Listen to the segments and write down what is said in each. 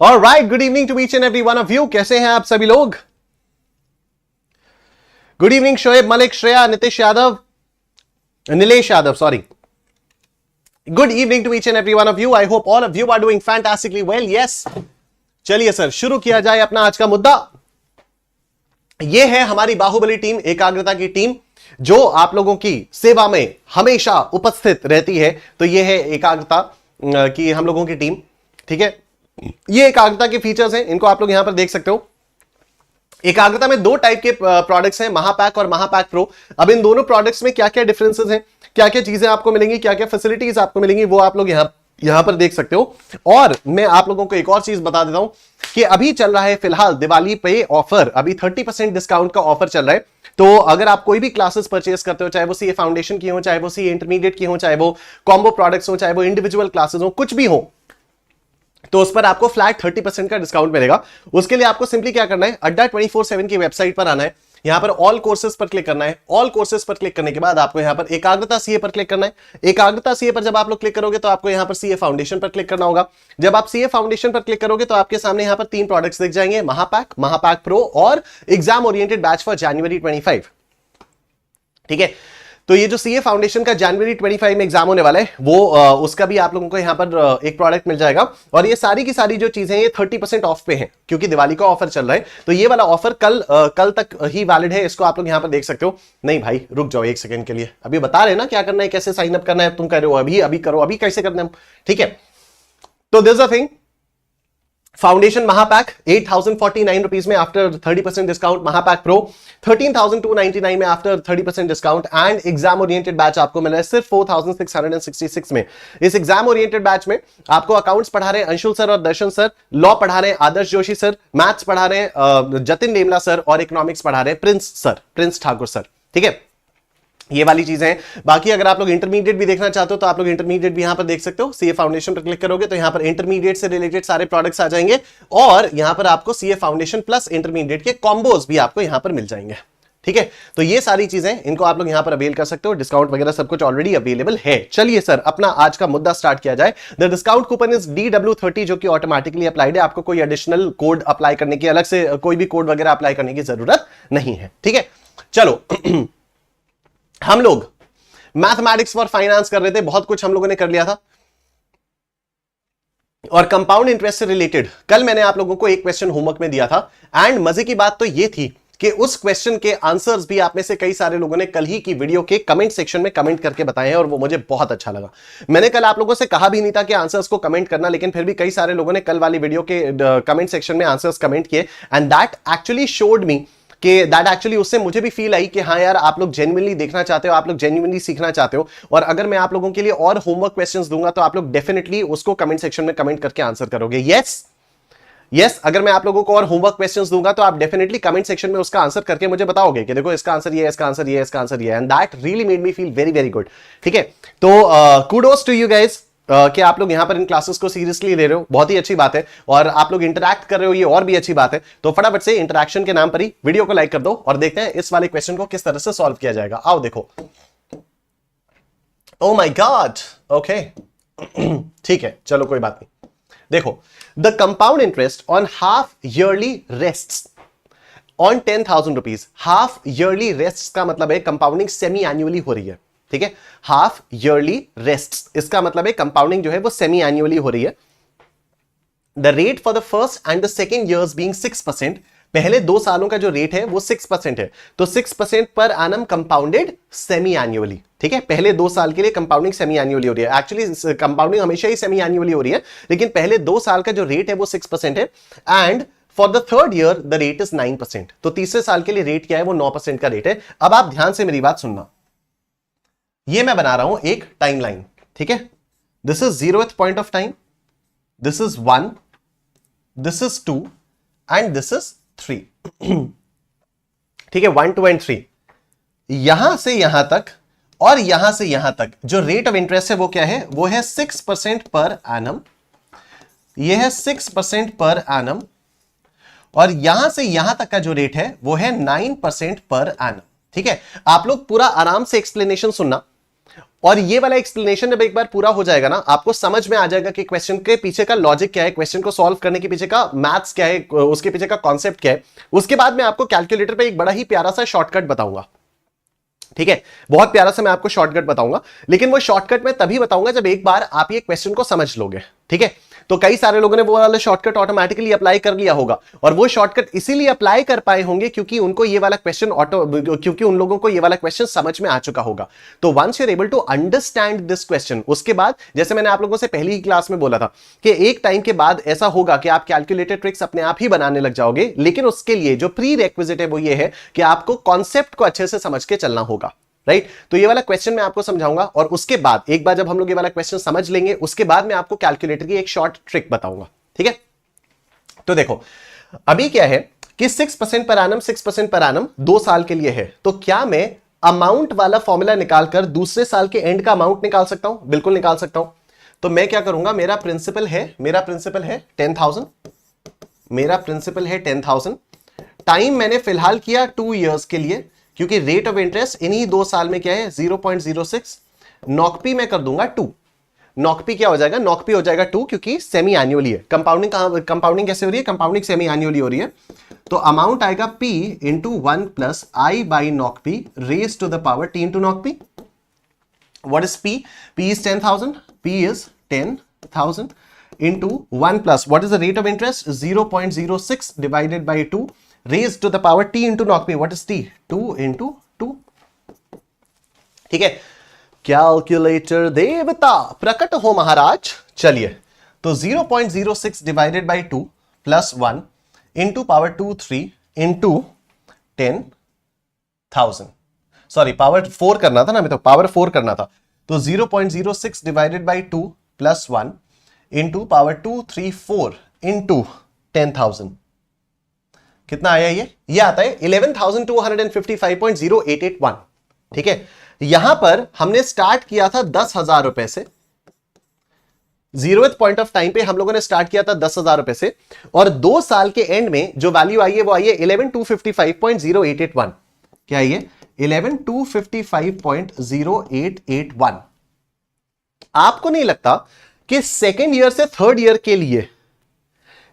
Alright, good evening to each and every one of you. कैसे हैं आप सभी लोग? Good evening Shoaib Malik, Shreya, Nitish Yadav, Nilesh Yadav, sorry. Good evening to each and every one of you. I hope all of you are doing fantastically well. Yes, चलिए sir शुरू किया जाए अपना आज का मुद्दा। यह है हमारी बाहुबली टीम, एकाग्रता की टीम, जो आप लोगों की सेवा में हमेशा उपस्थित रहती है। तो यह है एकाग्रता की हम लोगों की टीम, ठीक है। ये एकाग्रता के फीचर्स हैं, इनको आप लोग यहां पर देख सकते हो। एकाग्रता में दो टाइप के प्रोडक्ट्स हैं, महापैक और महापैक प्रो। अब इन दोनों प्रोडक्ट्स में क्या क्या डिफरेंसेस हैं, क्या क्या चीजें आपको मिलेंगी, क्या क्या फैसिलिटीज आपको मिलेंगी, वो आप लोग यहां पर देख सकते हो। और मैं आप लोगों को एक और चीज बता देता हूं कि अभी चल रहा है फिलहाल दिवाली पे ऑफर, अभी 30% डिस्काउंट का ऑफर चल रहा है। तो अगर आप कोई भी क्लासेस परचेस करते हो, चाहे वो सीए फाउंडेशन की हो, चाहे वो सीए इंटरमीडिएट की हो, चाहे वो कॉम्बो प्रोडक्ट्स हो, चाहे वो इंडिविजुअल क्लासेस हो, कुछ भी हो, तो उस पर आपको फ्लैट 30% का डिस्काउंट मिलेगा। उसके लिए आपको सिंपली क्या करना है, अड्डा 24/7 की वेबसाइट पर आना है, यहां पर ऑल कोर्सेज पर क्लिक करना है। ऑल कोर्सेज पर क्लिक करने के बाद आपको यहां पर एकाग्रता सीए पर क्लिक करना है। एकाग्रता सीए पर जब आप लोग क्लिक करोगे तो आपको यहां पर सीए फाउंडेशन पर क्लिक करना होगा। जब आप सीए फाउंडेशन पर क्लिक करोगे तो आपके सामने यहां पर तीन प्रोडक्ट्स दिख जाएंगे, महापैक, महापैक प्रो और exam oriented batch for January 25, ठीक है। तो ये जो सीए फाउंडेशन का जनवरी 25 में एग्जाम होने वाला है, वो उसका भी आप लोगों को यहां पर एक प्रोडक्ट मिल जाएगा। और ये सारी की सारी जो चीजें ये 30% ऑफ पे हैं, क्योंकि दिवाली का ऑफर चल रहा है। तो ये वाला ऑफर कल तक ही वैलिड है, इसको आप लोग यहां पर देख सकते हो। नहीं भाई रुक जाओ एक सेकंड के लिए, अभी बता रहे ना क्या करना है, कैसे साइन अप करना है। तुम कह रहे हो अभी करो, अभी कैसे करना है, ठीक है। तो this a thing, foundation Mahapack 8,049 rupees में आफ्टर 30% डिस्काउंट, महापैक प्रो 13,299 में after 30% discount, and exam oriented batch आपको मिल रहा है सिर्फ 4,666 में। इस एग्जाम ओरिएंटेड बैच में आपको अकाउंट्स पढ़ा रहे हैं अंशुल सर और दर्शन सर, लॉ पढ़ा रहे हैं आदर्श जोशी सर, मैथ्स पढ़ा रहे हैं जतिन नेमला सर, और इकोनॉमिक्स पढ़ा रहे हैं प्रिंस ठाकुर सर, ठीक है। ये वाली चीजें हैं। बाकी अगर आप लोग इंटरमीडिएट भी देखना चाहते हो तो आप लोग इंटरमीडिएट भी यहां पर देख सकते हो। सीए फाउंडेशन पर क्लिक करोगे तो यहां पर इंटरमीडिएट से रिलेटेड सारे प्रोडक्ट्स आ जाएंगे, और यहां पर आपको सीए फाउंडेशन प्लस इंटरमीडिएट के कॉम्बोज भी आपको यहां पर मिल जाएंगे, ठीक है। तो ये सारी चीजें, इनको आप लोग यहां पर अवेल कर सकते हो। डिस्काउंट वगैरह सब कुछ ऑलरेडी अवेलेबल है। चलिए सर अपना आज का मुद्दा स्टार्ट किया जाए। The discount coupon is DW30, जो कि ऑटोमेटिकली अप्लाइड है। आपको कोई एडिशनल कोड अप्लाई करने की, अलग से कोई भी कोड वगैरह अप्लाई करने की जरूरत नहीं है, ठीक है। चलो हम लोग मैथमेटिक्स फॉर फाइनेंस कर रहे थे, बहुत कुछ हम लोगों ने कर लिया था। और कंपाउंड इंटरेस्ट से रिलेटेड कल मैंने आप लोगों को एक क्वेश्चन होमवर्क में दिया था, एंड मजे की बात तो यह थी कि उस क्वेश्चन के आंसर्स भी आप में से कई सारे लोगों ने कल ही की वीडियो के कमेंट सेक्शन में कमेंट करके बताए हैं, और वो मुझे बहुत अच्छा लगा। मैंने कल आप लोगों से कहा भी नहीं था कि आंसर्स को कमेंट करना, लेकिन फिर भी कई सारे लोगों ने कल वाली वीडियो के कमेंट सेक्शन में आंसर्स कमेंट किए, and that actually showed me कि दैट एक्चुअली, उससे मुझे भी फील आई कि हाँ यार, आप लोग जेन्युइनली देखना चाहते हो, आप लोग जेन्युइनली सीखना चाहते हो। और अगर मैं आप लोगों के लिए और होमवर्क क्वेश्चंस दूंगा तो आप लोग डेफिनेटली उसको कमेंट सेक्शन में कमेंट करके आंसर करोगे। यस, अगर मैं आप लोगों को और होमवर्क क्वेश्चंस दूंगा तो आप डेफिनेटली कमेंट सेक्शन में उसका आंसर करके मुझे बताओगे कि देखो इसका आंसर ये है, इसका आंसर ये है, इसका आंसर ये है, and that really made me feel very very good, ठीक है। तो कूडोस टू यू गाइस कि आप लोग यहां पर इन क्लासेस को सीरियसली ले रहे हो, बहुत ही अच्छी बात है। और आप लोग इंटरैक्ट कर रहे हो, ये और भी अच्छी बात है। तो फटाफट से इंटरैक्शन के नाम पर ही वीडियो को लाइक कर दो, और देखते हैं इस वाले क्वेश्चन को किस तरह से सॉल्व किया जाएगा। आओ देखो। ओ माय गॉड, ओके ठीक है, चलो कोई बात नहीं। देखो, the compound interest on half yearly rests on 10,000 rupees. Half yearly rest का मतलब है कंपाउंडिंग सेमी एनुअली हो रही है, ठीक है। हाफ ईयरली रेस्ट, इसका मतलब है कंपाउंडिंग जो है वो सेमी एनुअली हो रही है। The rate for the first and the second years being 6%, पहले 2 सालों का जो रेट है वो 6% है। तो 6% per annum compounded semi annually, ठीक है। पहले 2 साल के लिए कंपाउंडिंग सेमी एनुअली हो रही है। एक्चुअली कंपाउंडिंग हमेशा ही सेमी एनुअली हो रही है, लेकिन पहले 2 साल का जो रेट है वो 6% है। And for the third year the rate is 9%। तो तीसरे साल के लिए रेट क्या है, वो 9% का रेट है। अब आप ध्यान से मेरी बात सुनना, ये मैं बना रहा हूं एक टाइमलाइन, ठीक है। This is 0th point of time, this is 1, this is 2 and this is 3, ठीक है। 1, 2 एंड 3, यहां से यहां तक और यहां से यहां तक जो रेट ऑफ इंटरेस्ट है वो क्या है, वो है 6% पर एनम। ये है 6% पर एनम, और यहां से यहां तक का जो रेट है वो है 9% पर एनम, ठीक है। आप लोग पूरा आराम से एक्सप्लेनेशन सुनना, और ये वाला एक्सप्लेनेशन जब एक बार पूरा हो जाएगा ना, आपको समझ में आ जाएगा कि क्वेश्चन के पीछे का लॉजिक क्या है, क्वेश्चन को सॉल्व करने के पीछे का मैथ्स क्या है, उसके पीछे का कॉन्सेप्ट क्या है। उसके बाद मैं आपको कैलकुलेटर पे एक बड़ा ही प्यारा सा शॉर्टकट बताऊंगा, ठीक है, बहुत प्यारा सा मैं आपको शॉर्टकट बताऊंगा, लेकिन वो शॉर्टकट मैं तभी बताऊंगा जब एक बार आप ये क्वेश्चन को समझ लोगे, ठीक है। तो कई सारे लोगों ने वो वाला शॉर्टकट ऑटोमेटिकली अप्लाई कर लिया होगा, और वो शॉर्टकट इसीलिए अप्लाई कर पाए होंगे क्योंकि उनको ये वाला क्वेश्चन क्योंकि उन लोगों को ये वाला क्वेश्चन समझ में आ चुका होगा। तो once you are able to understand this question, उसके बाद जैसे मैंने आप लोगों से पहली ही क्लास में बोला था कि एक टाइम के बाद ऐसा होगा कि आप कैलकुलेटर ट्रिक्स अपने आप ही बनाने लग जाओगे, लेकिन उसके लिए जो प्री रेक्विजिट है वो ये है कि आपको कॉन्सेप्ट को अच्छे से समझ के चलना होगा, राइट। तो ये वाला क्वेश्चन मैं आपको समझाऊंगा, और उसके बाद एक बार जब हम लोग ये वाला क्वेश्चन समझ लेंगे, उसके बाद मैं आपको कैलकुलेटर की एक शॉर्ट ट्रिक बताऊंगा, ठीक है। तो देखो अभी क्या है कि 6% पर एनम 6% पर एनम 2 साल के लिए है, तो क्या मैं अमाउंट वाला फॉर्मूला निकालकर दूसरे साल के एंड का अमाउंट निकाल सकता हूं? बिल्कुल निकाल सकता हूं। तो मैं क्या करूंगा, मेरा प्रिंसिपल है 10,000, मेरा प्रिंसिपल है 10,000, टाइम मैंने फिलहाल किया 2 इयर्स के लिए, क्योंकि रेट ऑफ इंटरेस्ट इन्हीं 2 साल में क्या है 0.06, नॉकपी मैं कर दूंगा 2। नॉकपी क्या हो जाएगा, नॉकपी हो जाएगा 2, क्योंकि सेमी एनुअली है। कंपाउंडिंग कैसे हो रही है, कंपाउंडिंग सेमी एनुअली हो रही है। तो अमाउंट आएगा p into 1 plus I by नॉकपी raise to the power t into नॉकपी। What is p? p is 10,000, p is 10,000 into 1 plus what is the rate of interest? 0.06 divided by 2 raised to the power t into knock me. What is t? 2 into 2. ठीक है, calculator देवता प्रकट हो महाराज। चलिए, तो 0.06 divided by 2 plus 1 into power 2 3 into 10,000, sorry power 4 करना था ना, मैं तो पावर 4 करना था। तो 0.06 divided by 2 plus 1 into power 234 into 10,000, कितना आया ये आता है 11,255.0881, ठीक है। यहां पर हमने स्टार्ट किया था 10,000 रुपए से, 0th पॉइंट ऑफ टाइम पे हम लोगों ने स्टार्ट किया था 10,000 रुपए से, और 2 साल के एंड में जो वैल्यू आई है वो आई है 11,255.0881। क्या है ये 11,255.0881। आपको नहीं लगता कि सेकेंड ईयर से थर्ड ईयर के लिए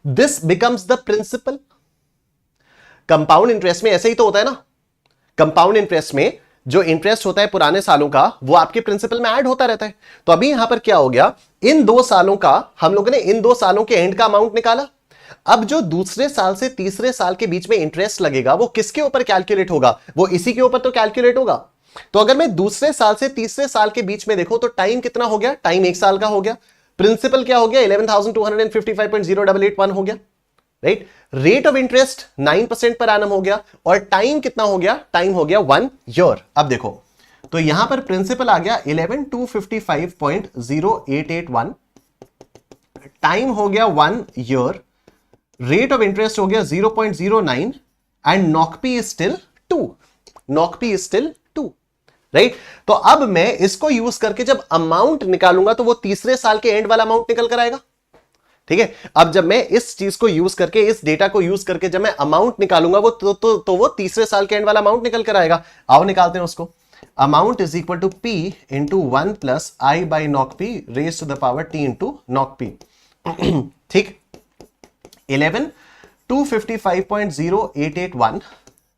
this becomes the principal? Compound interest में ऐसे ही तो होता है ना, कंपाउंड इंटरेस्ट में जो इंटरेस्ट होता है पुराने सालों का वो आपके प्रिंसिपल में ऐड होता रहता है। तो अभी यहां पर क्या हो गया, इन 2 सालों का हम लोगों ने इन 2 सालों के एंड का अमाउंट निकाला। अब जो दूसरे साल से तीसरे साल के बीच में इंटरेस्ट लगेगा वो किसके ऊपर कैलकुलेट होगा, वो इसी के ऊपर तो कैलकुलेट होगा। तो अगर मैं दूसरे साल से तीसरे साल के बीच में देखो तो टाइम कितना हो गया, टाइम 1 साल का हो गया। प्रिंसिपल क्या हो गया 11,255.0881 हो गया, right. Rate of interest 9% per annum हो गया, और टाइम कितना हो गया, टाइम हो गया 1 ईयर। अब देखो तो यहां पर प्रिंसिपल आ गया 11,255.0881, टाइम हो गया 1 ईयर, रेट ऑफ इंटरेस्ट हो गया 0.09 एंड नॉकपी इज स्टिल 2, नॉकपी इज स्टिल 2, राइट। तो अब मैं इसको यूज करके जब अमाउंट निकालूंगा तो वो तीसरे साल के एंड वाला अमाउंट निकल कर आएगा, ठीक है। अब जब मैं इस चीज को यूज करके, इस डेटा को यूज करके जब मैं अमाउंट निकालूंगा वो तो वो तीसरे साल के एंड वाला अमाउंट निकल कर आएगा। आओ निकालते हैं उसको। Amount is equal to p into 1 plus I by knock p raise to the power t into knock p, ठीक। 11,255.0881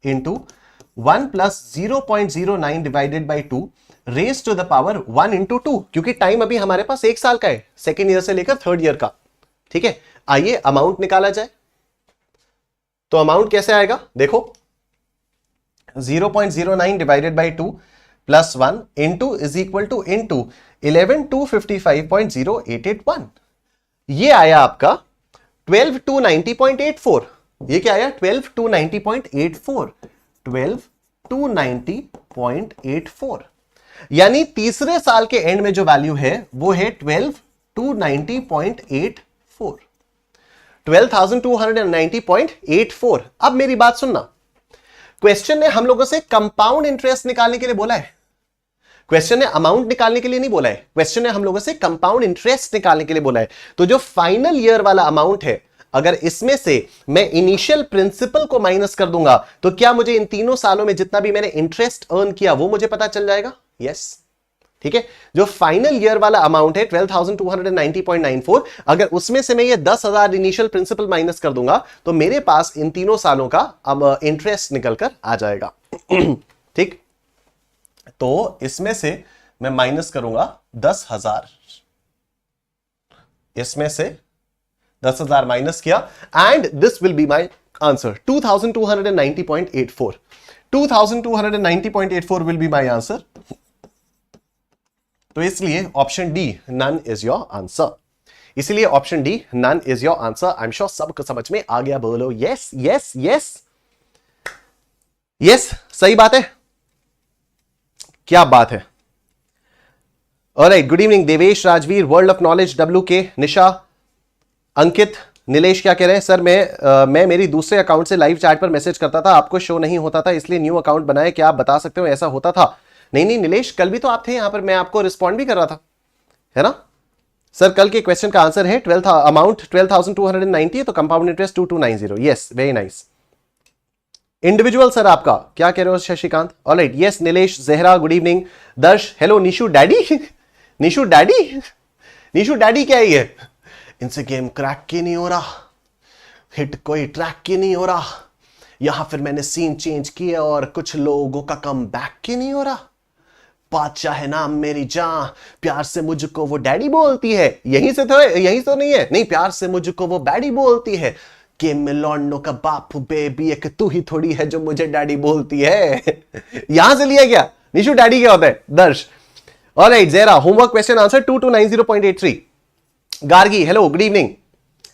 into 1 plus 0.09 divided by 2 raise to the power 1 into 2, क्योंकि टाइम अभी हमारे पास 1 साल का है, सेकेंड ईयर से लेकर third year का, ठीक है। आइए अमाउंट निकाला जाए। तो अमाउंट कैसे आएगा, देखो 0.09 divided by 2 plus 1 into is equal two into 11,255.0881, ये आया आपका 12,290.84। ये क्या आया 12,290.84, 12,290.84, यानी तीसरे साल के एंड में जो वैल्यू है वो है 12,290.84, 12,290.84। अब मेरी बात सुनना, क्वेश्चन ने हम लोगों से कंपाउंड इंटरेस्ट निकालने के लिए बोला है, क्वेश्चन ने अमाउंट निकालने के लिए नहीं बोला है, क्वेश्चन ने हम लोगों से कंपाउंड इंटरेस्ट निकालने के लिए बोला है। तो जो फाइनल ईयर वाला अमाउंट है, अगर इसमें से मैं इनिशियल प्रिंसिपल को माइनस कर दूंगा तो क्या मुझे इन तीनों सालों में जितना भी मैंने इंटरेस्ट अर्न किया वो मुझे पता चल जाएगा? यस, ठीक है, जो फाइनल ईयर वाला अमाउंट है 12,290.94, अगर उसमें से मैं ये 10,000 इनिशियल प्रिंसिपल माइनस कर दूंगा तो मेरे पास इन तीनों सालों का अब इंटरेस्ट निकलकर आ जाएगा। ठीक, तो इसमें से मैं माइनस करूंगा 10,000, इसमें से 10,000 माइनस किया and this will be my answer 2290.84। 2290.84 will be my answer. तो इसलिए option D none is your answer, इसलिए option D none is your answer. I am sure सबको समझ में आ गया, बोलो यस यस यस यस, सही बात है, क्या बात है। Alright, good evening Devesh, Rajveer, world of knowledge, W के, निशा, अंकित, नीलेश क्या कह रहे हैं सर, मैं मेरी दूसरे अकाउंट से लाइव चैट पर मैसेज करता था, आपको शो नहीं होता था इसलिए न्यू अकाउंट बनाया, क्या आप बता सकते हो ऐसा होता था? नहीं नहीं नीलेश, कल भी तो आप थे यहां पर, मैं आपको रिस्पॉन्ड भी कर रहा था, है ना सर। कल के क्वेश्चन का आंसर है अमाउंट 12,290 तो compound interest 2290। Yes, very nice. Individual sir आपका क्या कह रहे हो Shashikant? Alright, yes Nilesh, Zahra good evening, Darsh hello, Nishu daddy Nishu daddy, Nishu daddy क्या है ये? इनसे गेम क्रैक की नहीं हो रहा, हिट कोई ट्रैक की नहीं हो रहा, यहां फिर मैंने सीन चेंज किया और कुछ लोगों का कम बैक की नहीं हो रहा। बादशाह है नाम मेरी जान, प्यार से मुझको वो डैडी बोलती है, यहीं से तो नहीं है, नहीं प्यार से मुझको वो डैडी बोलती है, गेम में लौंडों का बाप बेबी एक तू ही थोड़ी है जो मुझे डैडी बोलती है। यहां से लिया गया, निशु डैडी क्या होता है? Darsh, alright, Zehra, homework question answer 2290.83। Gargi hello good evening,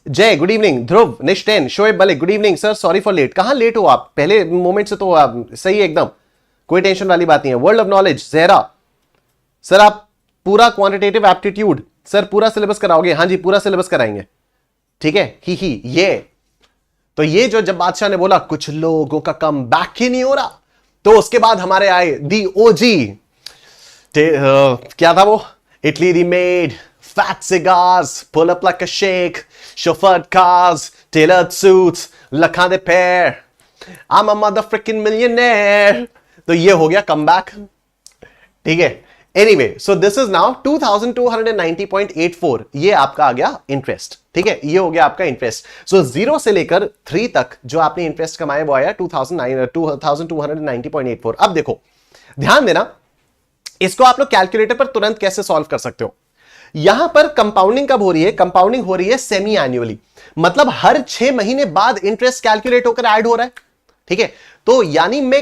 Jay good evening, Dhruv, Nishthen, Shoaib Malik good evening sir, sorry for late. कहां लेट हो आप? पहले मोमेंट से तो आप सही है एकदम, कोई टेंशन वाली बात नहीं है। World of knowledge, Zahra sir आप पूरा क्वांटिटेटिव एप्टीट्यूड सर पूरा सिलेबस कराओगे? हाँ जी पूरा सिलेबस कराएंगे, ठीक है। ही ये तो ये जो जब बादशाह ने बोला कुछ लोगों का कम बैक ही नहीं हो रहा, तो उसके बाद हमारे आए दी ओजी, क्या था वो? Italy the made, fat cigars, pull up like a shake, chauffeured cars, tailored suits, lakhon de pair, I'm a motherfucking millionaire। तो ये हो गया कमबैक, ठीक है। Anyway, so this is now 2290.84, ये आपका आ गया इंटरेस्ट, ठीक है, ये हो गया आपका इंटरेस्ट। सो 0 से लेकर 3 तक जो आपने इंटरेस्ट कमाया वो आया 2290.84। अब देखो ध्यान देना, इसको आप लोग कैलकुलेटर पर तुरंत कैसे सॉल्व कर सकते हो। यहां पर कंपाउंडिंग कब हो रही है? कंपाउंडिंग हो रही है सेमी एनुअली, मतलब हर 6 महीने बाद इंटरेस्ट कैलकुलेट होकर ऐड हो रहा है, ठीक है। तो यानी मैं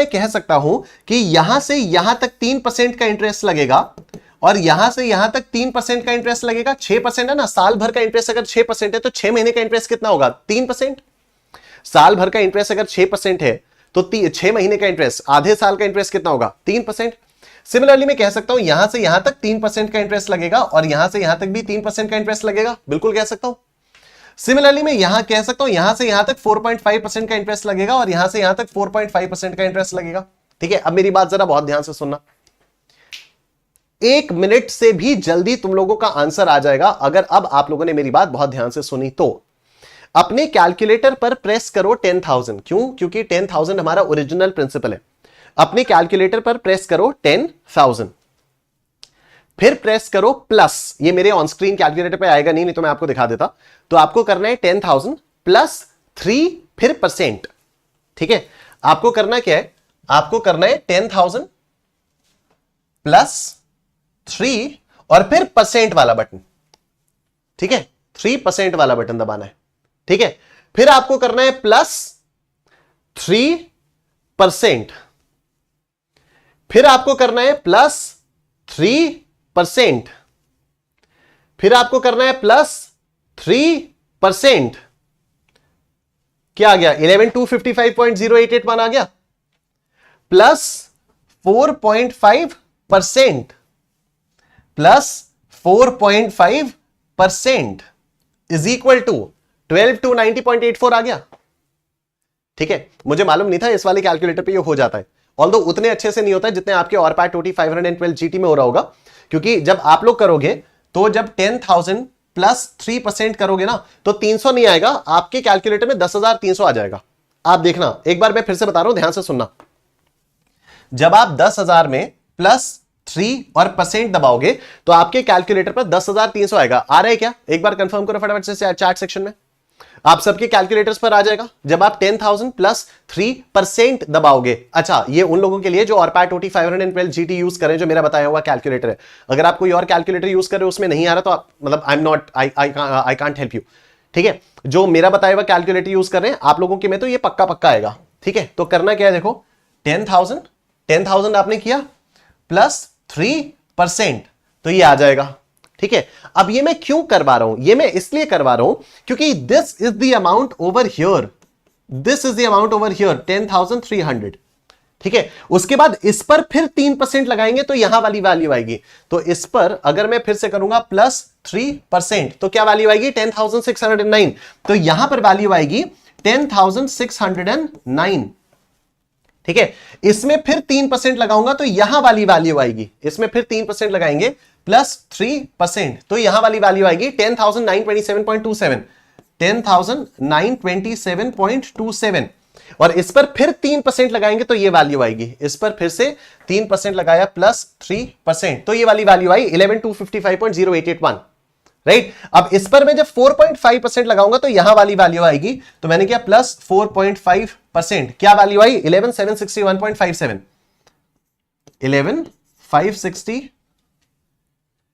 कह सकता हूं कि यहां से यहां तक 3% का इंटरेस्ट लगेगा और यहां से यहां तक 3% का इंटरेस्ट लगेगा। 6% है ना, साल भर का इंटरेस्ट अगर 6% है तो 6 महीने का इंटरेस्ट कितना होगा? 3%। साल भर का इंटरेस्ट अगर 6% है तो 6 महीने का इंटरेस्ट, आधे साल का इंटरेस्ट कितना होगा? 3%। सिमिलरली मैं कह सकता हूं यहां से यहां तक 3% का इंटरेस्ट लगेगा और यहां से यहां तक भी 3% का इंटरेस्ट लगेगा, बिल्कुल कह सकता हूं। सिमिलरली मैं यहां कह सकता हूं यहां से यहां तक 4.5% का इंटरेस्ट लगेगा और यहां से यहां तक 4.5% का इंटरेस्ट लगेगा, ठीक है। अब मेरी बात जरा बहुत ध्यान से सुनना, 1 मिनट से भी जल्दी तुम लोगों का आंसर आ जाएगा अगर अब आप लोगों ने मेरी बात बहुत ध्यान से सुनी तो। अपने कैलकुलेटर पर प्रेस करो 10,000, क्यों? क्योंकि 10,000 हमारा ओरिजिनल प्रिंसिपल है। अपने कैलकुलेटर पर प्रेस करो 10,000, फिर प्रेस करो प्लस, ये मेरे ऑन स्क्रीन कैलकुलेटर पे आएगा नहीं तो मैं आपको दिखा देता। तो आपको करना है 10,000 प्लस 3 फिर परसेंट, ठीक है। आपको करना क्या है? आपको करना है 10,000 प्लस 3 और फिर परसेंट वाला बटन, ठीक है, 3% वाला बटन दबाना है, ठीक है। फिर आपको करना है प्लस 3%, फिर आपको करना है प्लस 3%, फिर आपको करना है प्लस 3%। क्या आ गया? 11,255.088 आ गया, plus 4.5% plus 4.5% is equal to 12,290.84 आ गया, ठीक है। मुझे मालूम नहीं था इस वाले कैलकुलेटर पे ये हो जाता है, ऑल्दो उतने अच्छे से नहीं होता है जितने आपके ऑरपैट OT 512 GT में हो रहा होगा, क्योंकि जब आप लोग करोगे तो जब 10,000 प्लस 3% करोगे ना तो 300 नहीं आएगा, आपके कैलकुलेटर में 10,300 आ जाएगा। आप देखना, एक बार मैं फिर से बता रहा हूं, ध्यान से सुनना। जब आप 10,000 में प्लस 3 और परसेंट दबाओगे तो आपके कैलकुलेटर पर 10,300 आएगा। आ रहा है क्या? एक बार कंफर्म करो फटाफट से चैट सेक्शन में। आप सबके कैलकुलेटर्स पर आ जाएगा जब आप 10,000 प्लस 3% दबाओगे। अच्छा, ये उन लोगों के लिए जो ऑरपैट OT 512 GT यूज करें, जो मेरा बताया हुआ कैलकुलेटर है। अगर आप कोई और कैलकुलेटर यूज कर रहे हो उसमें नहीं आ रहा तो आप मतलब आई कांट हेल्प यू। ठीक है, जो मेरा बताया हुआ कैलकुलेटर यूज कर रहे हैं आप लोगों के में तो ये पक्का पक्का आएगा। ठीक है, तो करना क्या है, देखो 10,000 आपने किया प्लस 3%, तो ये आ जाएगा। ठीक है, अब ये मैं क्यों करवा रहा हूं? ये मैं इसलिए करवा रहा हूं क्योंकि this is the amount over here, this is the amount over here 10,300। ठीक है, उसके बाद इस पर फिर 3% लगाएंगे तो यहां वाली वैल्यू आएगी। तो इस पर अगर मैं फिर से करूंगा प्लस 3% तो क्या वैल्यू आएगी? 10,609। तो यहां पर वैल्यू आएगी 10,609। ठीक है, इसमें फिर 3% लगाऊंगा तो यहां वाली वैल्यू आएगी। इसमें फिर 3% लगाएंगे प्लस 3% तो यहां वाली वैल्यू आएगी 10,927.27, 10,927.27। और इस पर फिर 3% लगाएंगे तो ये वैल्यू आएगी। इस पर फिर से 3% लगाया प्लस 3% तो ये वाली वैल्यू आई 11,255.0881। राइट, अब इस पर मैं जब 4.5% लगाऊंगा तो यहां वाली वैल्यू आएगी। तो मैंने किया प्लस 4.5%, क्या वैल्यू आई? 11,761.57,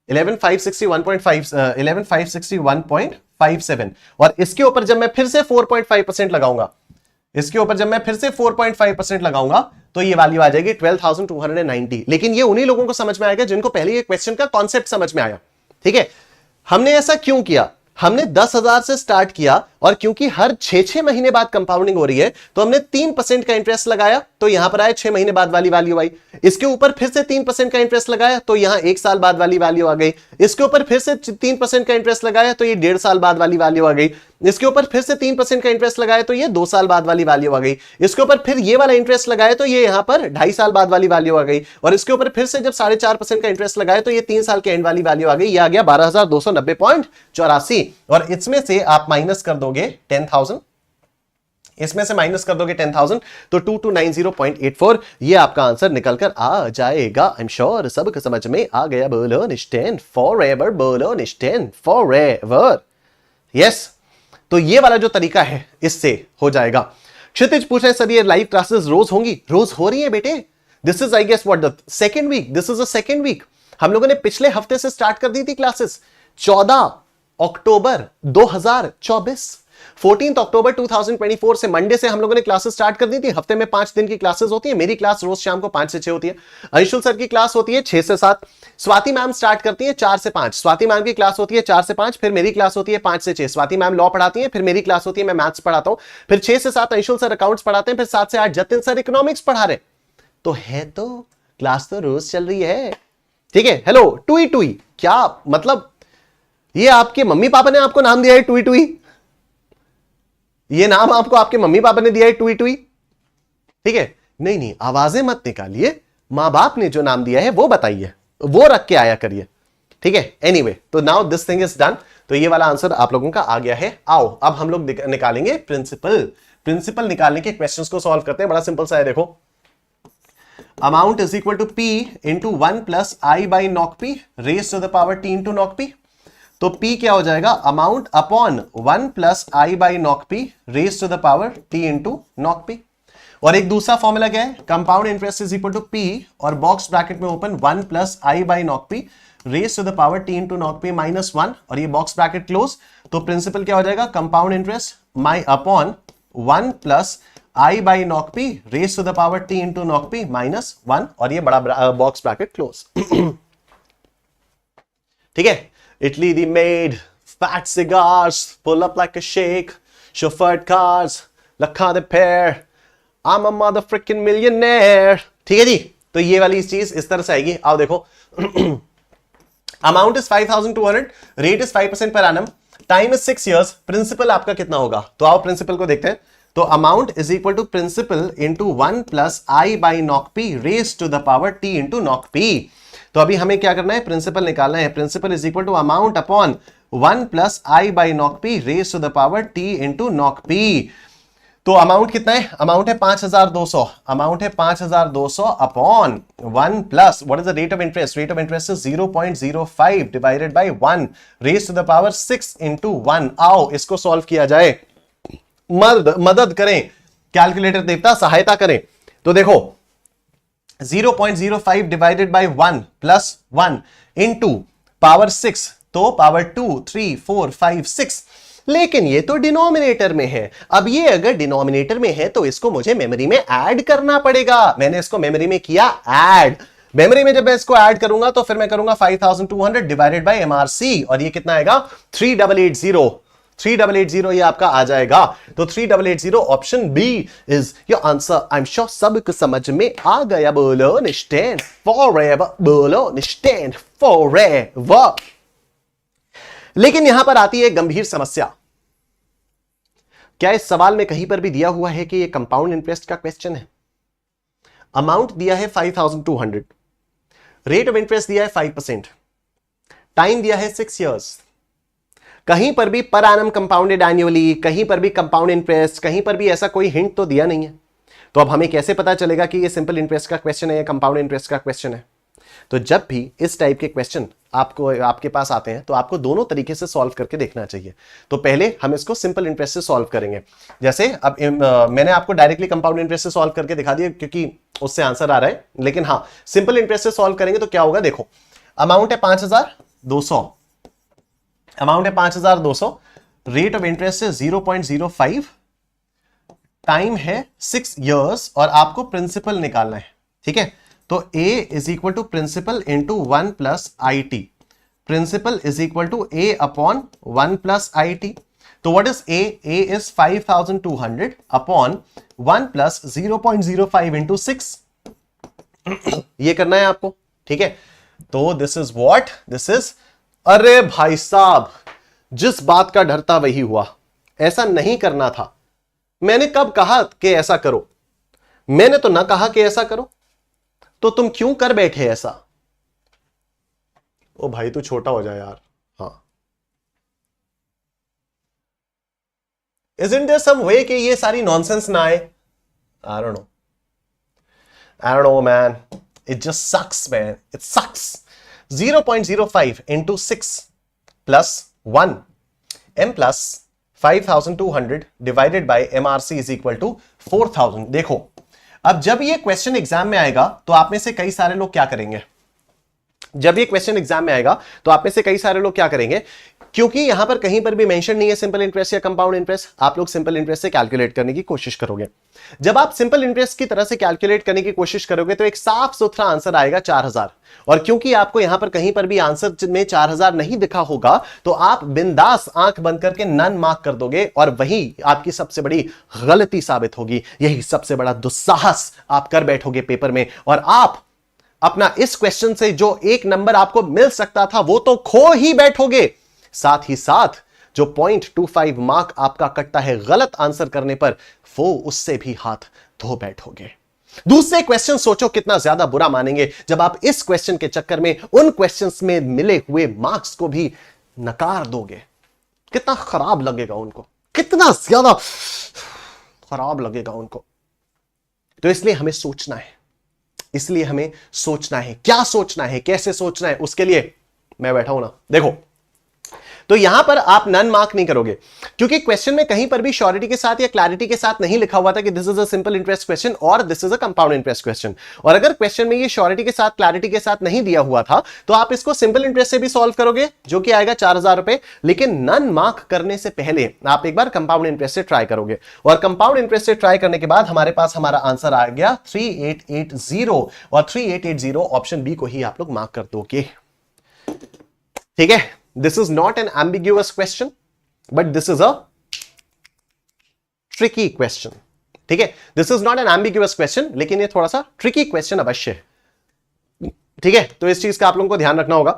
11,561.57। और इसके ऊपर जब मैं फिर से 4.5% लगाऊंगा, इसके ऊपर जब मैं फिर से 4.5% लगाऊंगा तो ये वैल्यू आ जाएगी 12,290। लेकिन ये उन्हीं लोगों को समझ में आएगा जिनको पहले ये क्वेश्चन का कॉन्सेप्ट समझ में आया। ठीक है, हमने ऐसा क्यों किया? हमने 10,000 से स्टार्ट किया और क्योंकि हर 6 महीने बाद कंपाउंडिंग हो रही है तो हमने 3% का इंटरेस्ट लगाया तो यहां पर आया 6 महीने बाद वाली वैल्यू आई। इसके ऊपर फिर से 3% का इंटरेस्ट लगाया तो यहां 1 साल बाद वाली वैल्यू आ गई। इसके ऊपर फिर से 3% का इंटरेस्ट लगाया तो ये 1.5 साल बाद वाली वैल्यू आ गई। इसके ऊपर फिर से 3% का इंटरेस्ट लगाया तो ये 2 साल बाद वाली वैल्यू आ गई। इसके ऊपर फिर ये वाला इंटरेस्ट लगाया तो ये यहां पर 2.5 साल बाद वाली वैल्यू आ गई। और इसके ऊपर फिर से जब 4.5% का इंटरेस्ट लगाया तो ये 3 साल के एंड वाली वैल्यू आ गई। ये आ गया 12,290.84। और इसमें से आप माइनस कर दोगे 10,000, इसमें से माइनस कर दोगे 10,000 तो 2290.84 ये आपका आंसर निकल कर आ जाएगा। आई एम श्योर सबको समझ में आ गया। बोलो निश्चैन फॉरएवर, बोलो निश्चैन फॉरएवर। यस, तो ये वाला जो तरीका है इससे हो जाएगा। क्षितिज पूछ रहे हैं सर ये लाइव क्लासेस रोज होंगी? रोज हो रही है बेटे। This is I guess what the second week, this is the second week. हम लोगों ने पिछले हफ्ते से स्टार्ट कर दी थी क्लासेस 14 अक्टूबर 2024, 14 अक्टूबर 2024 से मंडे से हम लोगों ने क्लासेस स्टार्ट कर दी थी। हफ्ते में 5 दिन की क्लासेस होती है। मेरी क्लास रोज शाम को 5 से 6 होती है। अंशुल सर की क्लास होती है 6 से 7। स्वाति मैम स्टार्ट करती है 4 से 5। स्वाति मैम की क्लास होती है 4 से 5, फिर मेरी क्लास होती है 5 से 6। स्वाति मैम लॉ पढ़ाती है, फिर मेरी क्लास होती है, मैं मैथ्स पढ़ाता हूं। फिर 6 से 7 अंशुल सर अकाउंट्स पढ़ाते हैं, फिर 7 से 8 जतिन सर इकोनॉमिक्स पढ़ा रहे। तो है तो क्लास तो रोज चल रही है। ठीक है, हेलो टुई टुई, क्या मतलब ये आपके मम्मी पापा ने आपको नाम दिया है टुई टुई? ये नाम आपको आपके मम्मी पापा ने दिया है टुई टुई? ठीक है, नहीं नहीं आवाजें मत निकालिए, मां बाप ने जो नाम दिया है वो बताइए, वो रख के आया करिए। ठीक है, एनीवे तो now this thing is done. तो ये वाला आंसर आप लोगों का आ गया है। आओ अब हम लोग निकालेंगे प्रिंसिपल। प्रिंसिपल निकालने के क्वेश्चंस को सॉल्व करते हैं। बड़ा सिंपल सा है, देखो amount is equal to P into 1 plus I by knock P raise to the power T into knock P। तो P क्या हो जाएगा? Amount upon 1 plus I by knock P raise to the power T into knock P। और एक दूसरा formula क्या है? Compound interest is equal to P और बॉक्स ब्रैकेट में open 1 plus I by knock P raise to the power T into knock P minus 1 और ये box bracket close. तो प्रिंसिपल क्या हो जाएगा? Compound interest upon 1 plus I by knock P raise to the power T into knock P minus 1 और ये बड़ा box bracket close. ठीक है, Italy the maid, fat cigars, pull up like a shake, chauffeured cars, lakha the pair, I'm a motherfucking millionaire। ठीक है जी, तो ये वाली चीज इस तरह से आएगी। आओ देखो amount is 5,200, rate is 5% per annum, time is 6 years, प्रिंसिपल आपका कितना होगा? तो आओ प्रिंसिपल को देखते हैं। तो amount is equal to principal into 1 plus I by knock P raise to the power T into knock P। तो अभी हमें क्या करना है? प्रिंसिपल निकालना है। Principal is equal to amount upon 1 plus I by knock P raise to the power T into knock P। तो amount कितना है? अमाउंट है 5200, अमाउंट है 5200 upon 1 plus what is the rate of interest? Rate of interest is 0.05 divided by 1 raise to the power 6 into 1। आओ इसको solve किया जाए, मदद करें कैलकुलेटर देवता, सहायता करें। तो देखो 0.05 divided by 1 plus 1 into power 6, तो पावर 2 3 4 5 6, लेकिन ये तो डिनोमिनेटर में है। अब ये अगर डिनोमिनेटर में है तो इसको मुझे मेमोरी में ऐड करना पड़ेगा। मैंने इसको मेमोरी में किया ऐड। मेमोरी में जब मैं इसको ऐड करूंगा तो फिर मैं करूंगा 5200 डिवाइडेड बाय एमआरसी, और ये कितना आएगा? 3880। 3880 ये आपका आ जाएगा। तो 3880 option b is your answer. I am sure सबको समझ में आ गया। बोलो निस्टैंड फॉरएवर, बोलो निस्टैंड फॉरएवर। लेकिन यहां पर आती है गंभीर समस्या। क्या इस सवाल में कहीं पर भी दिया हुआ है कि यह कंपाउंड इंटरेस्ट का क्वेश्चन है? अमाउंट दिया है 5200, रेट ऑफ इंटरेस्ट दिया है 5%, टाइम दिया है 6 इयर्स। कहीं पर भी पर एनम कंपाउंडेड एनुअली, कहीं पर भी कंपाउंड इंटरेस्ट, कहीं पर भी ऐसा कोई हिंट तो दिया नहीं है। तो अब हमें कैसे पता चलेगा कि यह सिंपल इंटरेस्ट का क्वेश्चन है या कंपाउंड इंटरेस्ट का क्वेश्चन है? तो जब भी इस टाइप के क्वेश्चन आपके पास आते हैं तो आपको दोनों तरीके से सॉल्व करके देखना चाहिए। तो पहले हम इसको सिंपल इंटरेस्ट से सॉल्व करेंगे। जैसे अब मैंने आपको डायरेक्टली कंपाउंड इंटरेस्ट से सॉल्व करके दिखा दिया क्योंकि उससे आंसर आ रहा है, लेकिन हाँ सिंपल इंटरेस्ट से सॉल्व करेंगे तो क्या होगा? देखो अमाउंट है 5200, अमाउंट है 5200, रेट ऑफ इंटरेस्ट है 0.05, टाइम है 6 इयर्स और आपको प्रिंसिपल निकालना है। ठीक है, तो A is equal to principal into 1 plus i t. Principal is equal to A upon 1 plus i t. तो what is A? A is 5200 upon 1 plus 0.05 into 6। ये करना है आपको। ठीक है, तो this is what this is. अरे भाई साहब, जिस बात का डर था वही हुआ। ऐसा नहीं करना था। मैंने कब कहा कि ऐसा करो? मैंने तो ना कहा कि ऐसा करो, तो तुम क्यों कर बैठे ऐसा? ओ भाई तू छोटा हो जाए यार। हाँ, Isn't there some way कि ये सारी नॉनसेंस ना आए? I don't know man, it just sucks man, it sucks। 0.05 into 6 plus 1 m plus 5200 divided by MRC is equal to 4000। देखो अब जब ये क्वेश्चन एग्जाम में आएगा तो आप में से कई सारे लोग क्या करेंगे? जब ये क्वेश्चन एग्जाम में आएगा तो आप में से कई सारे लोग क्या करेंगे? क्योंकि यहां पर कहीं पर भी मेंशन नहीं है सिंपल इंटरेस्ट या कंपाउंड इंटरेस्ट, आप लोग सिंपल इंटरेस्ट से कैलकुलेट करने की कोशिश करोगे। जब आप सिंपल इंटरेस्ट की तरह से कैलकुलेट करने की कोशिश करोगे तो एक साफ सुथरा आंसर आएगा 4000। और क्योंकि आपको यहां पर कहीं पर भी आंसर में 4000 नहीं दिखा होगा तो आप बिंदास आंख बंद करके नन मार्क कर दोगे, और वही आपकी सबसे बड़ी गलती साबित होगी। यही सबसे बड़ा दुस्साहस आप कर बैठोगे पेपर में, और आप अपना इस क्वेश्चन से जो 1 नंबर आपको मिल सकता था वो तो खो ही बैठोगे। साथ ही साथ जो 0.25 मार्क आपका कटता है गलत आंसर करने पर, वो उससे भी हाथ धो बैठोगे। दूसरे क्वेश्चन सोचो कितना ज्यादा बुरा मानेंगे जब आप इस क्वेश्चन के चक्कर में उन क्वेश्चंस में मिले हुए मार्क्स को भी नकार दोगे। कितना खराब लगेगा उनको, कितना ज्यादा खराब लगेगा उनको। तो इसलिए हमें सोचना है, इसलिए हमें सोचना है। क्या सोचना है, कैसे सोचना है, उसके लिए मैं बैठा हूं ना। देखो तो यहां पर आप नन मार्क नहीं करोगे क्योंकि क्वेश्चन में कहीं पर भी श्योरिटी के साथ या क्लैरिटी के साथ नहीं लिखा हुआ था कि this is a simple interest question और this is a compound interest question. और अगर क्वेश्चन में ये श्योरिटी के साथ क्लैरिटी के साथ नहीं दिया हुआ था तो आप इसको सिंपल इंटरेस्ट से भी सॉल्व करोगे जो कि आएगा 4000 रुपए। लेकिन नन मार्क करने से पहले आप एक बार कंपाउंड इंटरेस्ट से ट्राई करोगे, और कंपाउंड इंटरेस्ट से ट्राई करने के बाद हमारे पास हमारा आंसर आ गया 3880, और 3880 ऑप्शन बी को ही आप लोग मार्क कर दोगे। ठीक है, this is not an ambiguous question but this is a tricky question। ठीक है, this is not an ambiguous question लेकिन ये थोड़ा सा tricky question अवश्य है। ठीक है, तो इस चीज का आप लोगों को ध्यान रखना होगा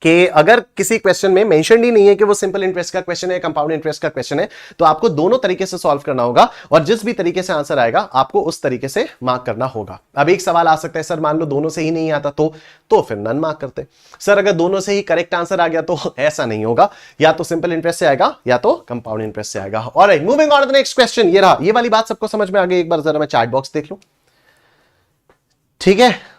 कि अगर किसी क्वेश्चन में मेंशन ही नहीं है कि वो सिंपल इंटरेस्ट का क्वेश्चन है, कंपाउंड इंटरेस्ट का क्वेश्चन है, तो आपको दोनों तरीके से सॉल्व करना होगा और जिस भी तरीके से आंसर आएगा आपको उस तरीके से मार्क करना होगा। अब एक सवाल आ सकता है, सर मान लो दोनों से ही नहीं आता तो फिर नन मार्क करते। सर अगर दोनों से ही करेक्ट आंसर आ गया तो ऐसा नहीं होगा, या तो सिंपल इंटरेस्ट से आएगा या तो कंपाउंड इंटरेस्ट से आएगा। Alright, moving on to the next question. ये रहा, ये वाली बात सबको समझ में आ गई? एक बार जरा मैं चैट बॉक्स देख लूं, ठीक है।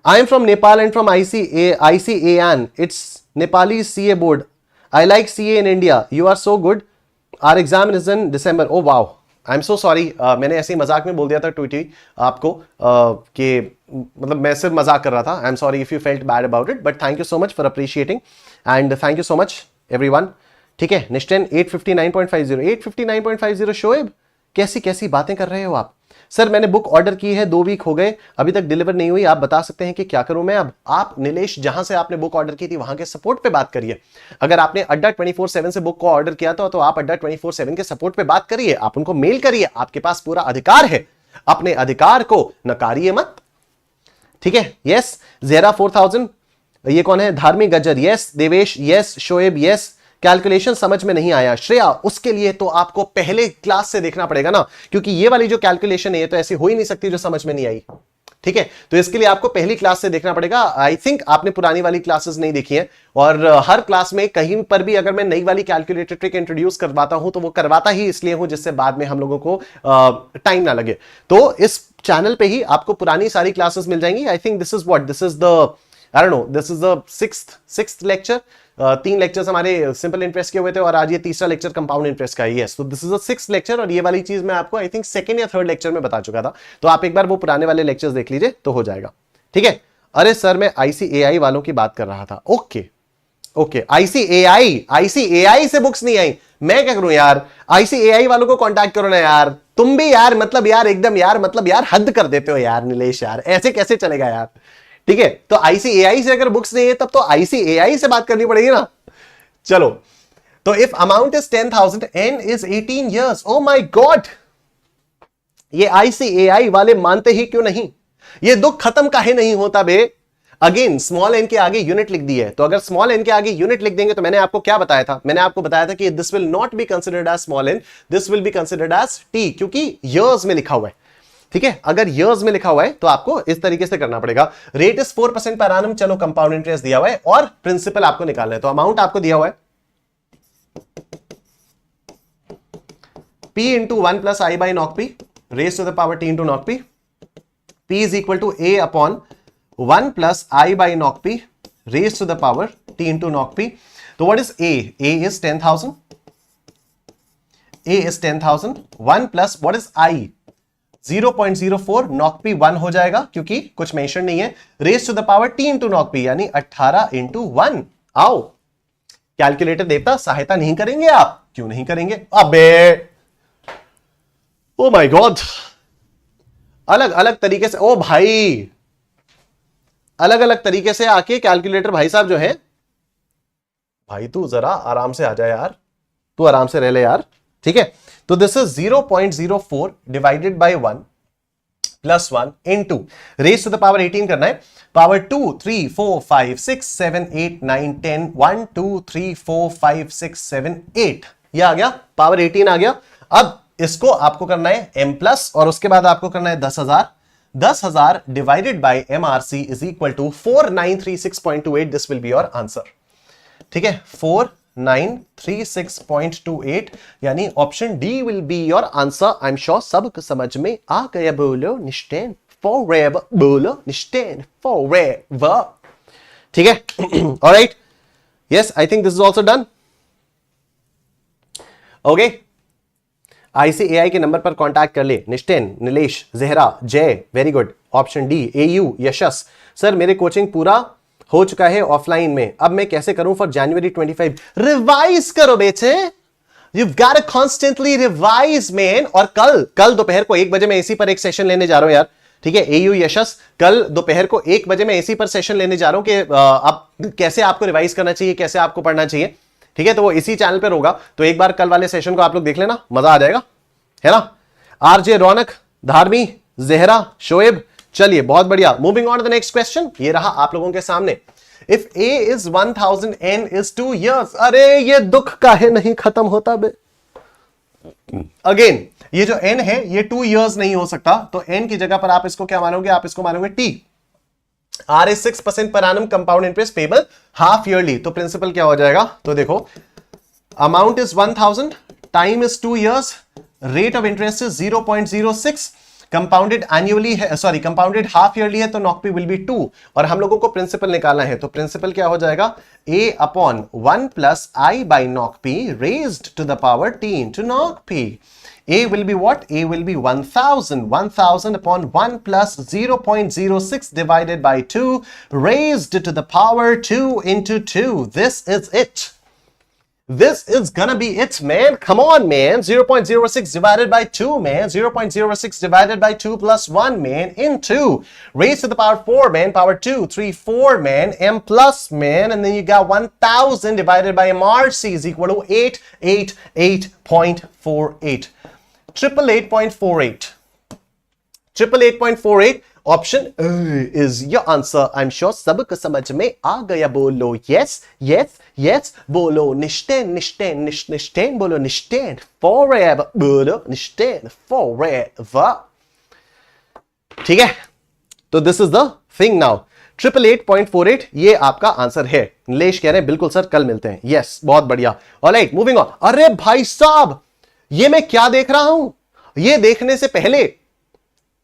I am from Nepal and from ICAN. It's Nepali CA board. I like CA in India. You are so good. Our exam is in December. Oh wow. I'm so sorry. मैंने ऐसे ही मजाक में बोल दिया था ट्वीटी आपको कि मतलब मैं सिर्फ मजाक कर रहा था। I'm sorry if you felt bad about it, but thank you so much for appreciating and thank you so much everyone. ठीक है, निश्चन 859.50 859.50 शोएब, कैसी कैसी बातें कर रहे हो आप? सर मैंने बुक ऑर्डर की है, 2 वीक हो गए, अभी तक डिलीवर नहीं हुई, आप बता सकते हैं कि क्या करूं मैं अब? आप नीलेश जहां से आपने बुक ऑर्डर की थी वहां के सपोर्ट पे बात करिए। अगर आपने अड्डा 24/7 से बुक को ऑर्डर किया था तो आप अड्डा 24/7 के सपोर्ट पे बात करिए, आप उनको मेल करिए, आपके पास पूरा अधिकार है, अपने अधिकार को नकारिए मत, ठीक है। यस ज़ेरा 4000, ये कौन है? धार्मिक गजर, yes. Devesh yes. Shoaib yes. Calculation समझ में नहीं आया श्रेया, उसके लिए तो आपको पहले क्लास से देखना पड़ेगा ना, क्योंकि ये वाली जो कैलकुलेशन है ये तो ऐसी हो ही नहीं सकती जो समझ में नहीं आई, ठीक है। तो इसके लिए आपको पहली क्लास से देखना पड़ेगा। आई थिंक आपने पुरानी वाली क्लासेस नहीं देखी है, और हर क्लास में कहीं पर भी अगर मैं नई वाली कैलकुलेटर ट्रिक इंट्रोड्यूस करवाता हूं तो वो करवाता ही इसलिए हूं जिससे बाद में हम लोगों को टाइम ना लगे। तो इस चैनल पे ही आपको पुरानी सारी क्लासेस मिल जाएंगी। I think this is the I don't know, this is the sixth lecture. 3 lectures हमारे सिंपल इंटरेस्ट के हुए थे और आज ये तीसरा लेक्चर कंपाउंड इंटरेस्ट का ही है। So this is the 6th lecture, और ये वाली चीज मैं आपको आई थिंक 2nd या 3rd लेक्चर में बता चुका था, तो आप एक बार वो पुराने वाले लेक्चर्स देख लीजिए तो हो जाएगा, ठीक है। अरे सर मैं ICAI वालों की बात कर रहा था। ओके ओके, ICAI से बुक्स नहीं आई, मैं क्या करूं यार? ICAI वालों को कांटेक्ट करो ना यार, तुम भी यार मतलब यार एकदम यार मतलब यार हद कर देते हो यार नीलेश यार, ऐसे कैसे चलेगा यार, ठीक है। तो ICAI से अगर बुक्स नहीं है तब तो ICAI से बात करनी पड़ेगी ना। चलो, तो if amount is 10,000 n is 18 years, oh my God, ये ICAI वाले मानते ही क्यों नहीं? ये दुख खत्म काहे नहीं होता बे? अगेन स्मॉल एन के आगे यूनिट लिख दी है, तो अगर स्मॉल एन के आगे यूनिट लिख देंगे तो मैंने आपको क्या बताया था? मैंने आपको बताया था कि this will not be considered as small n, this will be considered as t, क्योंकि ईयर्स में लिखा हुआ है, ठीक है। अगर ईयर्स में लिखा हुआ है तो आपको इस तरीके से करना पड़ेगा। रेट इज 4% पर annum, चलो कंपाउंड इंटरेस्ट दिया हुआ है और प्रिंसिपल आपको निकालना है, तो अमाउंट आपको दिया हुआ है P into 1 plus I by knock P raised to the power T into knock P. P is equal to A upon 1 plus I by knock P raised to the power T into knock P. So what is A? A is 10,000. A is 10,000. 1 plus what is I? 0.04, knock p 1 हो जाएगा क्योंकि कुछ mention नहीं है। Raise to the power t into knock p यानी 18 into 1। आओ calculator देवता सहायता नहीं करेंगे आप? क्यों नहीं करेंगे? अबे ओ माय गॉड, अलग अलग तरीके से, ओ भाई अलग अलग तरीके से आके कैलकुलेटर भाई साहब जो है, भाई तू जरा आराम से आ जा यार, तू आराम से रह ले यार, ठीक है। तो this is 0.04 divided by 1 plus 1 into raise to the power 18 करना है, पावर 2 3 4 5 6 7 8 9 10 1 2 3 4 5 6 7 8, ये आ गया, पावर 18 आ गया। अब इसको आपको करना है m प्लस, और उसके बाद आपको करना है 10,000 divided by MRC is equal to 4936.28, this will be your answer, ठीक है। 4936.28 यानी option d will be your answer. I am sure सबको समझ में आ गया। बोलो निश्चैन फॉरएवर, बोलो निश्चैन फॉरएवर, ठीक है। Alright, yes I think this is also done. Okay, ICAI के नंबर पर कांटेक्ट कर ले। निश्चैन, नीलेश, जहरा, जय, very good. Option D AU यशस, सर मेरे कोचिंग पूरा हो चुका है ऑफलाइन में, अब मैं कैसे करूं फॉर January 25? रिवाइज करो बेटे, You've got to constantly revise man। और कल दोपहर को 1 बजे मैं इसी पर एक सेशन लेने जा रहा हूं यार, ठीक है। AU यशस, कल दोपहर को 1 बजे मैं इसी पर सेशन लेने जा रहा हूं कि आप कैसे आपको रिवाइज करना चाहिए, कैसे आपको पढ़ना चाहिए, ठीक है। तो वो इसी चैनल पर होगा, तो एक बार कल वाले सेशन को आप लोग देख लेना, मजा आ जाएगा, है ना। RJ रौनक, धार्मी, जहरा, शोएब, चलिए बहुत बढ़िया, moving on to the next question. ये रहा आप लोगों के सामने। If a is 1000, n is 2 years। अरे ये दुख काहे नहीं खत्म होता बे। अगेन ये जो n है ये 2 years नहीं हो सकता, तो n की जगह पर आप इसको क्या मानोगे, आप इसको मानोगे t। r is 6% per annum compound interest payable half yearly, तो प्रिंसिपल क्या हो जाएगा, तो देखो amount is 1000, time is 2 years, rate of interest is 0.06, compounded annually है, सॉरी कंपाउंडेड हाफ ईयरली है, तो नॉक पी विल बी 2, और हम लोगों को प्रिंसिपल निकालना है, तो प्रिंसिपल क्या हो जाएगा, a upon 1 plus I by knock p raised to the power t into knock p. A will be what? A will be 1000. 1000 upon 1 plus 0.06 divided by 2 raised to the power 2 into 2. This is it. This is gonna be it, man. Come on, man. 0.06 divided by 2, man. 0.06 divided by 2 plus 1, man. Into raised to the power 4, man. Power 2, 3, 4, man. M plus, man. And then you got 1000 divided by MRC is equal to 888.48. 888.48. 888.48. Option is your answer. I'm sure सबको समझ में आ गया। बोलो yes, yes, yes. बोलो निश्चय, निश्चय, निश्चय। बोलो निश्चय forever. बोलो निश्चय forever. ठीक है, तो this is the thing now. 888.48 ये आपका आंसर है। नीलेश कह रहे हैं बिल्कुल सर, कल मिलते हैं। यस, बहुत बढ़िया। Alright, moving on. अरे भाई साहब, ये मैं क्या देख रहा हूं, ये देखने से पहले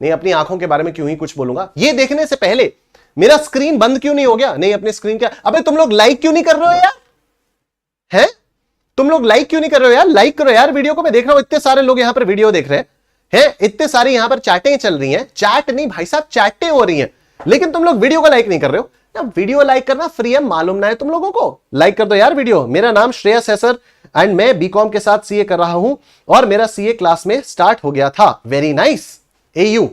नहीं, अपनी आंखों के बारे में क्यों ही कुछ बोलूंगा, ये देखने से पहले मेरा स्क्रीन बंद क्यों नहीं हो गया, नहीं अपने स्क्रीन क्या, अबे तुम लोग लाइक क्यों नहीं कर रहे हो यार, हैं तुम लोग लाइक क्यों नहीं कर रहे हो यार, लाइक करो यार वीडियो को। मैं देख रहा हूं इतने सारे लोग यहां पर वीडियो देख रहे हैं, इतने सारी यहां पर चैटें चल रही हैं, चैट नहीं भाई साहब, चैटें हो रही हैं, लेकिन तुम लोग वीडियो को लाइक नहीं कर रहे हो। वीडियो लाइक करना फ्री है, मालूम ना है तुम लोगों को, लाइक कर दो यार वीडियो। मेरा नाम श्रेयस है सर, एंड मैं बीकॉम के साथ सीए कर रहा हूं, और मेरा सीए क्लास में स्टार्ट हो गया था। Very nice, AU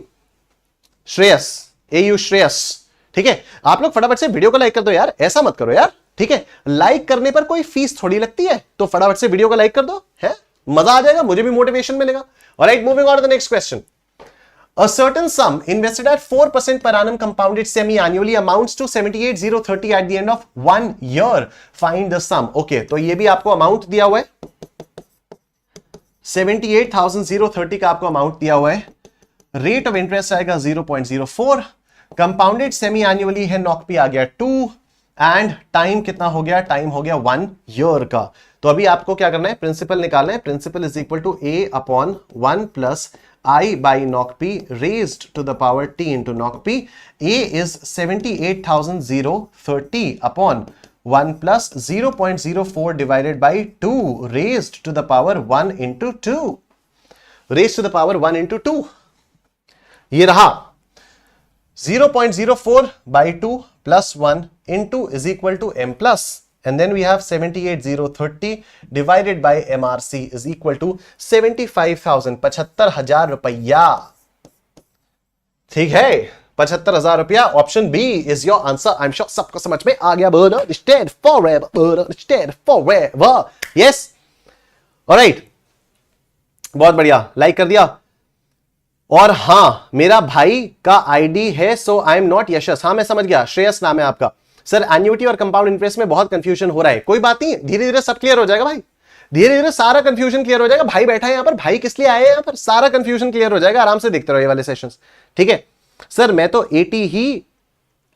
Shreyas, AU Shreyas. ठीक है, आप लोग फटाफट से वीडियो को लाइक कर दो यार, ऐसा मत करो यार। ठीक है, लाइक करने पर कोई फीस थोड़ी लगती है, तो फटाफट से वीडियो को लाइक कर दो, है मजा आ जाएगा, मुझे भी मोटिवेशन मिलेगा। Alright, moving on to the next question. A certain sum invested at 4% per annum compounded semi-annually amounts to 78,030 at the end of 1 year. Find the sum. Okay, तो ये भी आपको अमाउंट दिया हुआ है, 78,030 का आपको अमाउंट दिया हुआ है। रेट ऑफ इंटरेस्ट आएगा 0.04, कंपाउंडेड सेमी एनुअली है, नॉक पी आ गया 2, एंड टाइम कितना हो गया, टाइम हो गया 1 ईयर का। तो अभी आपको क्या करना है, प्रिंसिपल निकालना है। Principal is equal to a upon 1 plus I by knock P raised to the power T into knock P. A is 78,030 upon 1 plus 0.04 divided by 2 raised to the power 1 into 2. Raised to the power 1 into 2. ये रहा 0.04 by 2 plus 1 into is equal to M plus. And then we have 78,030 divided by MRC is equal to 75,000, 75,000 रुपया। ठीक है, 75,000 रुपया। Option b is your answer. I am sure सबको समझ में आ गया। बोलो स्टैंड फॉरएवर, बोलो स्टैंड फॉरएवर। यस, ऑलराइट, बहुत बढ़िया, लाइक कर दिया। और हां, मेरा भाई का आईडी है, सो आई एम नॉट यशस। हां मैं समझ गया, श्रेयस नाम है आपका। सर एन्युटी और कंपाउंड इंटरेस्ट में बहुत कंफ्यूजन हो रहा है, कोई बात नहीं, धीरे धीरे सब क्लियर हो जाएगा भाई, धीरे धीरे सारा कंफ्यूजन क्लियर हो जाएगा। भाई बैठा है यहां पर, भाई किस लिए आए हैं यहां पर, सारा कंफ्यूजन क्लियर हो जाएगा, आराम से देखते रहो ये वाले सेशंस। ठीक है सर, मैं तो 80 ही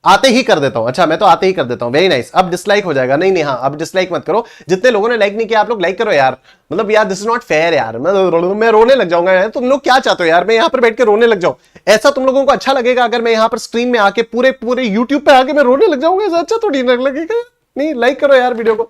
आते ही कर देता हूं। अच्छा, मैं तो आते ही कर देता हूं, वेरी नाइस। अब डिसलाइक हो जाएगा, नहीं नहीं, हाँ अब डिसलाइक मत करो। जितने लोगों ने लाइक नहीं किया आप लोग लाइक करो यार, मतलब यार दिस इज नॉट फेयर यार, मैं रोने लग जाऊंगा यार। तुम लोग क्या चाहते हो यार, मैं यहां पर बैठ के रोने लग जाऊं? ऐसा तुम लोगों को अच्छा लगेगा अगर मैं यहां पर स्क्रीन में आके पूरे पूरे यूट्यूब पे आके मैं रोने लग जाऊंगा? ऐसा अच्छा थोड़ी लगेगा। नहीं, लाइक करो यार वीडियो को।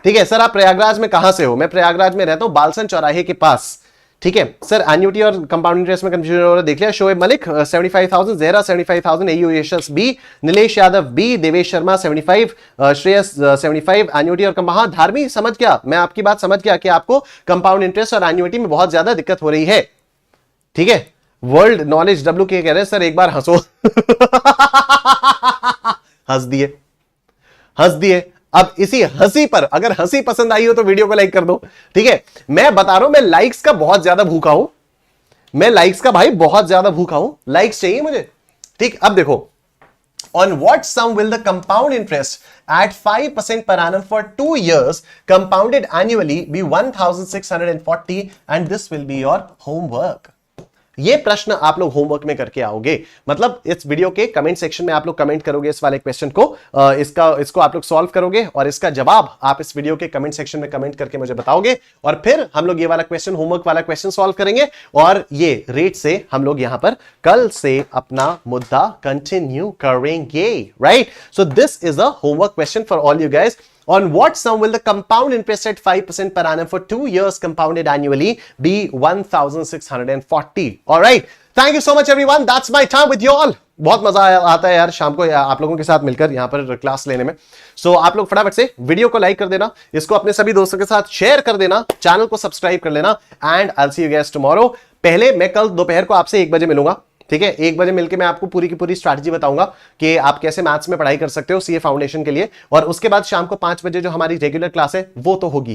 ठीक है सर, आप प्रयागराज में कहां से हो? मैं प्रयागराज में रहता हूं, बालसन चौराहे के पास। ठीक है सर, एन्युटी और कंपाउंड इंटरेस्ट में कंफ्यूजन हो रहा है, देख लिया। शोएब मलिक 75,000, जेहरा 75,000, एयू Yashas B, Nilesh Yadav B, Devesh Sharma 75, Shreyas 75, annuity और कंपाउंड। धार्मी समझ गया, मैं आपकी बात समझ गया कि आपको कंपाउंड इंटरेस्ट और एन्युटी में बहुत ज्यादा दिक्कत हो रही है। ठीक है, वर्ल्ड नॉलेज डब्ल्यू के कह रहे हैं सर एक बार हंसो। हंस दिए, हंस दिए। अब इसी हंसी पर अगर हंसी पसंद आई हो तो वीडियो को लाइक कर दो। ठीक है, मैं बता रहा हूं, मैं लाइक्स का बहुत ज्यादा भूखा हूं, मैं लाइक्स का भाई बहुत ज्यादा भूखा हूं। लाइक्स चाहिए मुझे, ठीक, अब देखो, on what sum will the compound interest at 5% per annum for 2 years compounded annually be 1640, and this will be your homework. ये प्रश्न आप लोग होमवर्क में करके आओगे, मतलब इस वीडियो के कमेंट सेक्शन में आप लोग कमेंट करोगे इस वाले क्वेश्चन को, इसको आप लोग सॉल्व करोगे और इसका जवाब आप इस वीडियो के कमेंट सेक्शन में कमेंट करके मुझे बताओगे, और फिर हम लोग ये वाला क्वेश्चन, होमवर्क वाला क्वेश्चन सॉल्व करेंगे, और ये रेट से हम लोग यहां पर कल से अपना मुद्दा कंटिन्यू करेंगे, right? So this is a homework question for all you guys. On what sum will the compound interest at 5% per annum for 2 years compounded annually be 1640? All right. Thank you so much everyone. That's my time with you all. बहुत मजा आता है यार शाम को आप लोगों के साथ मिलकर यहाँ पर क्लास लेने में. सो आप लोग फटाफट से वीडियो को लाइक कर देना, इसको अपने सभी दोस्तों के साथ शेयर कर देना, चैनल को सब्सक्राइब कर लेना, and I will see you guys tomorrow. पहले मैं कल दोपहर को आपसे 1 बजे मिलूंगा, ठीक है? 1 बजे मिलकर मैं आपको पूरी की पूरी स्ट्रैटेजी बताऊंगा कि आप कैसे मैथ्स में पढ़ाई कर सकते हो सीए फाउंडेशन के लिए, और उसके बाद शाम को 5 बजे जो हमारी रेगुलर क्लास है वो तो होगी.